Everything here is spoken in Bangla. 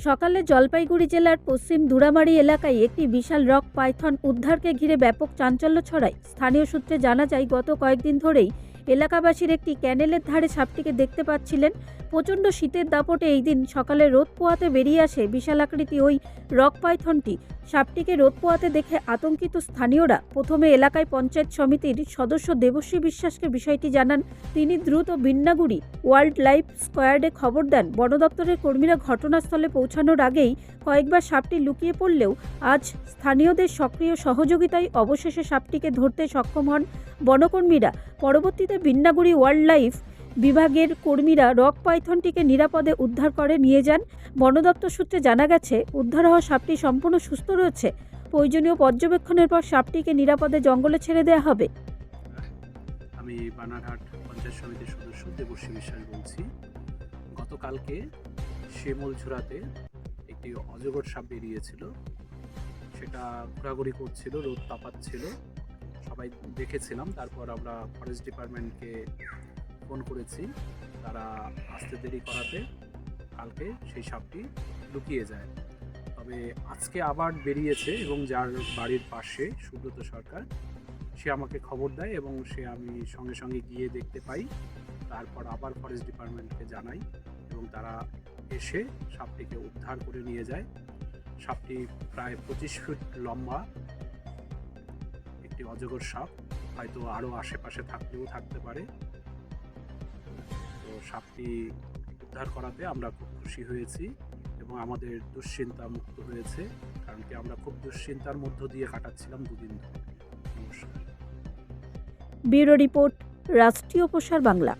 সকালে জলপাইগুড়ি জেলার পশ্চিম ধুরামারি এলাকায় একটি বিশাল রক পাইথন উদ্ধারকে ঘিরে ব্যাপক চাঞ্চল্য ছড়ায়। স্থানীয় সূত্রে জানা যায়, গত কয়েকদিন ধরেই এলাকাবাসীর একটি ক্যানেলের ধারে সাপটিকে দেখতে পাচ্ছিলেন। প্রচণ্ড শীতের দাপটে এই দিন সকালে রোদ পোয়াতে বেরিয়ে আসে বিশাল আকৃতি ওই রক পাইথনটি। সাপটিকে রোদ পোয়াতে দেখে আতঙ্কিত স্থানীয়রা প্রথমে এলাকায় পঞ্চায়েত সমিতির সদস্য দেবশ্রী বিশ্বাসকে বিষয়টি জানান। তিনি দ্রুত বিন্নাগুড়ি ওয়াইল্ড লাইফ স্কোয়াডে খবর দেন। বন দপ্তরের কর্মীরা ঘটনাস্থলে পৌঁছানোর আগেই কয়েকবার সাপটি লুকিয়ে পড়লেও আজ স্থানীয়দের সক্রিয় সহযোগিতায় অবশেষে সাপটিকে ধরতে সক্ষম হন বনকর্মীরা। পরবর্তীতে বিন্নাগুড়ি ওয়াইল্ড লাইফ বিভাগের কর্মীরা রক পাইথনটিকে নিরাপদে উদ্ধার করে নিয়ে যান। বন দপ্তর সূত্রে জানা গেছে, উদ্ধার হওয়া সাপটি সম্পূর্ণ সুস্থ রয়েছে। প্রয়োজনীয় পর্যবেক্ষণের পর সাপটিকে নিরাপদে জঙ্গলে ছেড়ে দেওয়া হবে। আমি বানারহাট পঞ্চায়েত সমিতির সদস্য দেবশ্রী বিশ্বাস বলছি। গতকালকে শিমুলঝুড়াতে একটি অজগর সাপ বেরিয়েছিল। সেটা ঘোরাঘুরি করছিল, রোদ তাপাচ্ছিল, সবাই দেখেছিলাম। তারপর আমরা ফরেস্ট ডিপার্টমেন্টকে ফোন করেছি, তারা আসতে দেরি করাতে কালকে সেই সাপটি লুকিয়ে যায়। তবে আজকে আবার বেরিয়েছে এবং যার বাড়ির পাশে সুব্রত সরকার, সে আমাকে খবর দেয় এবং আমি সঙ্গে সঙ্গে গিয়ে দেখতে পাই। তারপর আবার ফরেস্ট ডিপার্টমেন্টকে জানাই এবং তারা এসে সাপটিকে উদ্ধার করে নিয়ে যায়। সাপটি প্রায় 25 ফুট লম্বা একটি অজগর সাপ, হয়তো আরও আশেপাশে থাকলেও থাকতে পারে। তো সাপটি উদ্ধার করাতে আমরা খুব খুশি হয়েছি এবং আমাদের দুশ্চিন্তা মুক্ত হয়েছে, কারণ কি আমরা খুব দুশ্চিন্তার মধ্য দিয়ে কাটাচ্ছিলাম দুদিন ধরে। নমস্কার। ব্যুরো রিপোর্ট, রাষ্ট্রীয় প্রসার বাংলা।